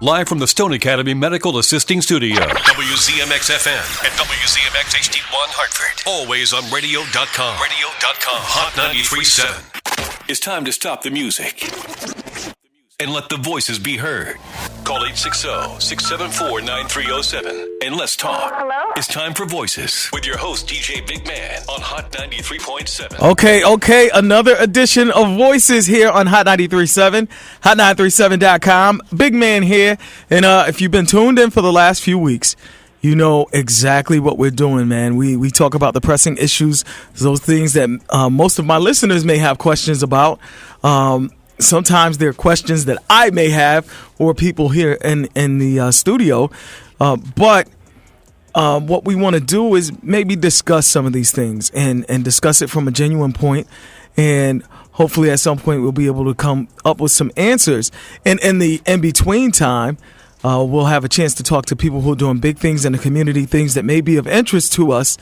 Live from the Stone Academy Medical Assisting Studio. WZMX-FM and WZMX HD1 Hartford. Always on radio.com. Hot 93.7. It's time to stop the music and let the voices be heard. Call 860-674-9307 and let's talk. Hello? It's time for Voices with your host, DJ Biggmann on Hot 93.7. Okay. Another edition of Voices here on Hot 93.7, hot937.com. Biggmann here. And if you've been tuned in for the last few weeks, you know exactly what we're doing, man. We talk about the pressing issues, those things that most of my listeners may have questions about. Sometimes there are questions that I may have or people here in the studio. But what we want to do is maybe discuss some of these things and discuss it from a genuine point. And hopefully at some point we'll be able to come up with some answers. And in the in-between time, we'll have a chance to talk to people who are doing big things in the community, things that may be of interest to us.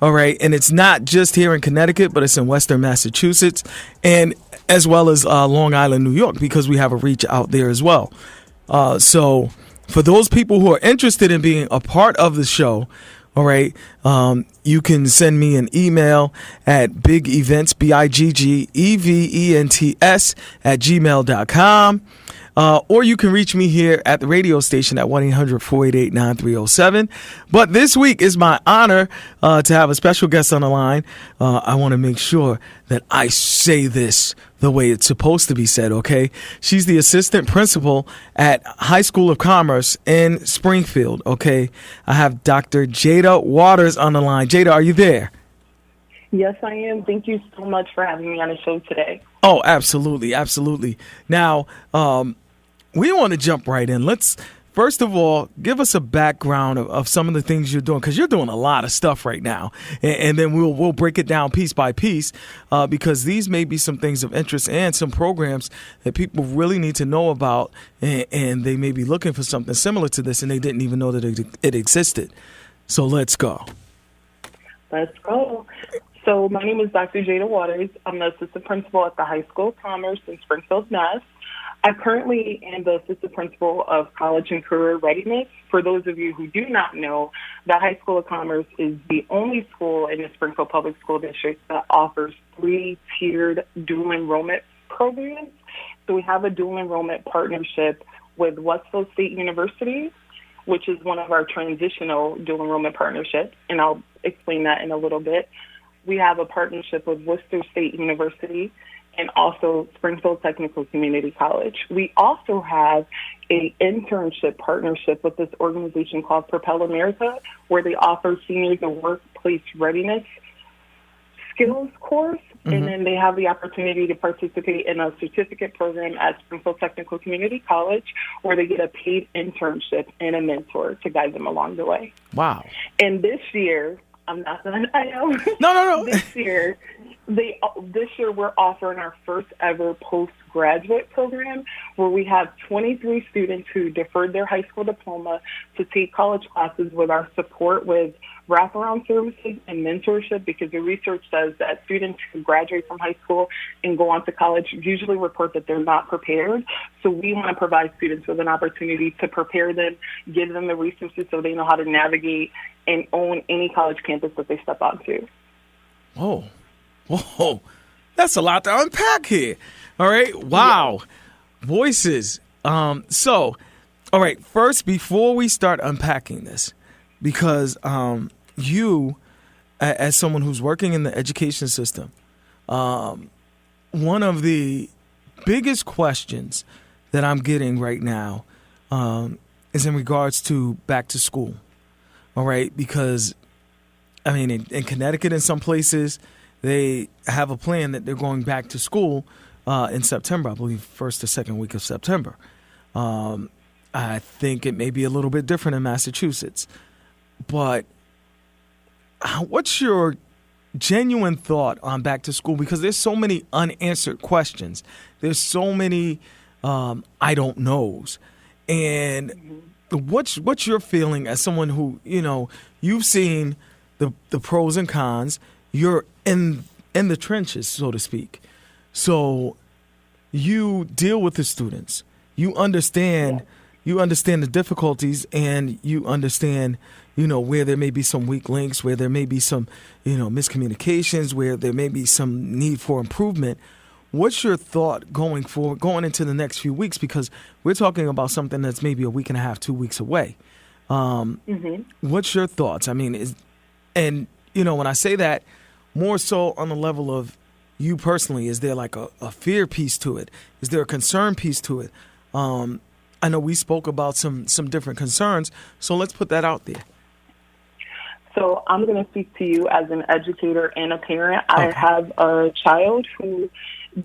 All right. And it's not just here in Connecticut, but it's in Western Massachusetts and as well as Long Island, New York, because we have a reach out there as well. So for those people who are interested in being a part of the show, all right, you can send me an email at biggevents, BIGGEVENTS @gmail.com. Or you can reach me here at the radio station at 1-800-488-9307. But this week is my honor to have a special guest on the line. I want to make sure that I say this the way it's supposed to be said, okay? She's the assistant principal at High School of Commerce in Springfield, okay? I have Dr. Jada Waters on the line. Jada, are you there? Yes, I am. Thank you so much for having me on the show today. Oh, absolutely. Now, we want to jump right in. Let's, first of all, give us a background of some of the things you're doing, because you're doing a lot of stuff right now. And then we'll break it down piece by piece, because these may be some things of interest and some programs that people really need to know about, and they may be looking for something similar to this, and they didn't even know that it existed. So let's go. Let's go. So my name is Dr. Jada Waters. I'm the assistant principal at the High School of Commerce in Springfield, Mass. I currently am the assistant principal of College and Career Readiness. For those of you who do not know, the High School of Commerce is the only school in the Springfield Public School District that offers 3-tiered dual enrollment programs. So we have a dual enrollment partnership with Westfield State University, which is one of our transitional dual enrollment partnerships, and I'll explain that in a little bit. We have a partnership with Worcester State University and also Springfield Technical Community College. We also have an internship partnership with this organization called Propel America, where they offer seniors a workplace readiness skills course, and then they have the opportunity to participate in a certificate program at Springfield Technical Community College, where they get a paid internship and a mentor to guide them along the way. Wow. And this year, I'm not done. I know. No. This year we're offering our first ever postgraduate program, where we have 23 students who deferred their high school diploma to take college classes with our support with wraparound services and mentorship, because the research says that students who graduate from high school and go on to college usually report that they're not prepared. So we want to provide students with an opportunity to prepare them, give them the resources so they know how to navigate and own any college campus that they step onto. Whoa. That's a lot to unpack here. All right. Wow. Yeah. Voices. So, all right. First, before we start unpacking this, because you, as someone who's working in the education system, one of the biggest questions that I'm getting right now is in regards to back to school. All right. Because, I mean, in Connecticut, in some places, they have a plan that they're going back to school in September, I believe, first or second week of September. I think it may be a little bit different in Massachusetts. But what's your genuine thought on back to school? Because there's so many unanswered questions. There's so many I don't knows. And what's your feeling as someone who, you know, you've seen the pros and cons. You're in the trenches, so to speak. So you deal with the students. You understand you understand the difficulties and you understand, where there may be some weak links, where there may be some, miscommunications, where there may be some need for improvement. What's your thought going forward, going into the next few weeks? Because we're talking about something that's maybe a week and a half, 2 weeks away. What's your thoughts? I mean, when I say that, more so on the level of you personally, is there like a fear piece to it? Is there a concern piece to it? I know we spoke about some different concerns, so let's put that out there. So I'm going to speak to you as an educator and a parent. Okay. I have a child who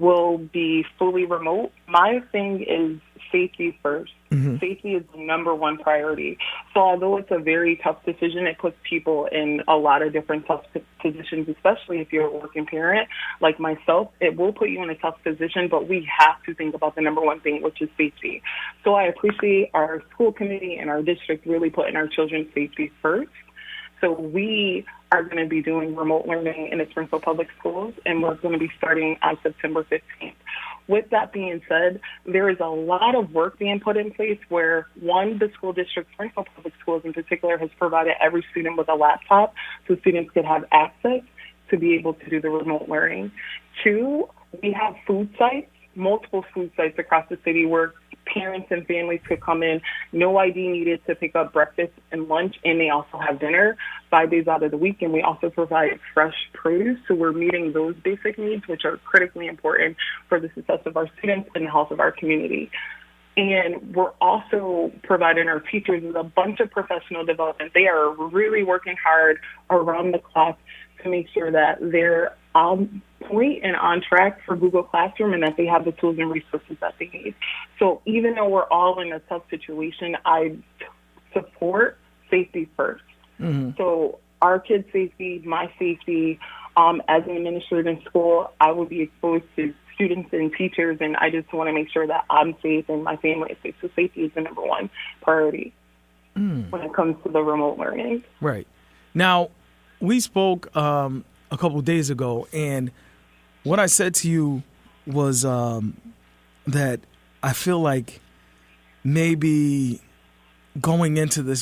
will be fully remote. My thing is safety first. Mm-hmm. Safety is the number one priority. So although it's a very tough decision, it puts people in a lot of different tough positions, especially if you're a working parent like myself. It will put you in a tough position, but we have to think about the number one thing, which is safety. So I appreciate our school committee and our district really putting our children's safety first. So we are going to be doing remote learning in the Springfield Public Schools, and we're going to be starting on September 15th. With that being said, there is a lot of work being put in place where, one, the school district, Springfield Public Schools in particular, has provided every student with a laptop so students could have access to be able to do the remote learning. Two, we have food sites, multiple food sites across the city where parents and families could come in, no ID needed to pick up breakfast and lunch, and they also have dinner 5 days out of the week. And we also provide fresh produce, so we're meeting those basic needs, which are critically important for the success of our students and the health of our community. And we're also providing our teachers with a bunch of professional development. They are really working hard around the clock to make sure that they're on point and on track for Google Classroom and that they have the tools and resources that they need. So even though we're all in a tough situation, I support safety first. Mm-hmm. So our kids' safety, my safety, as an administrator in school, I will be exposed to students and teachers, and I just want to make sure that I'm safe and my family is safe. So safety is the number one priority when it comes to the remote learning. Right. Now, we spoke a couple of days ago, and what I said to you was that I feel like maybe going into the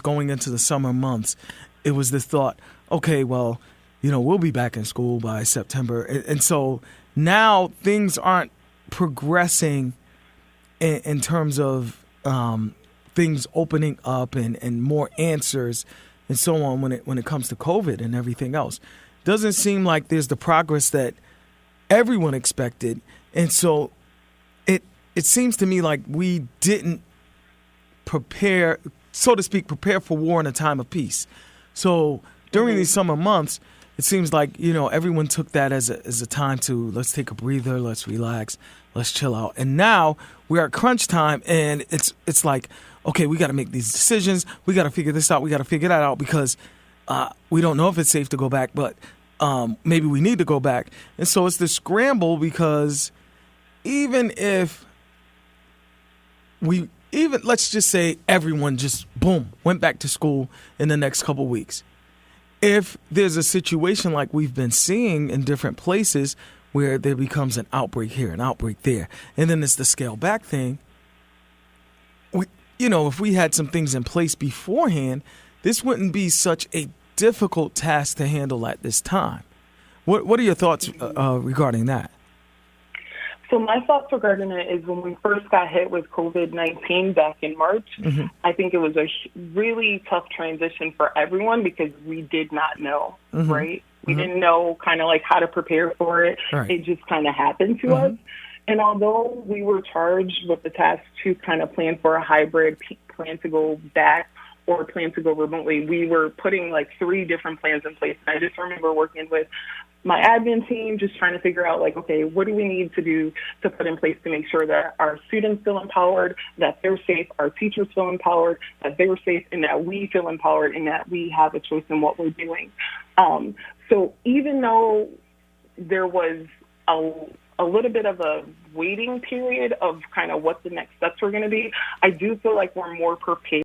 summer months, it was this thought, okay, well, we'll be back in school by September. And so now things aren't progressing in terms of things opening up and more answers and so on when it comes to COVID and everything else. Doesn't seem like there's the progress that everyone expected. And so it seems to me like we didn't prepare, so to speak, prepare for war in a time of peace. So during these summer months, it seems like, everyone took that as a time to, let's take a breather, let's relax, let's chill out. And now we're at crunch time, and it's like, okay, we got to make these decisions. We got to figure this out. We got to figure that out because we don't know if it's safe to go back, but maybe we need to go back. And so it's the scramble because even if let's just say everyone just, boom, went back to school in the next couple weeks. If there's a situation like we've been seeing in different places where there becomes an outbreak here, an outbreak there, and then it's the scale back thing, if we had some things in place beforehand, this wouldn't be such a difficult task to handle at this time. What are your thoughts regarding that? So my thoughts regarding it is when we first got hit with COVID-19 back in March, mm-hmm. I think it was a really tough transition for everyone because we did not know, mm-hmm. right? We mm-hmm. didn't know kind of like how to prepare for it. Right. It just kind of happened to mm-hmm. us. And although we were charged with the task to kind of plan for a hybrid, plan to go back or plan to go remotely, we were putting like 3 different plans in place. And I just remember working with my admin team, just trying to figure out like, okay, what do we need to do to put in place to make sure that our students feel empowered, that they're safe, our teachers feel empowered, that they're safe, and that we feel empowered and that we have a choice in what we're doing. So even though there was a little bit of a waiting period of kind of what the next steps were going to be, I do feel like we're more prepared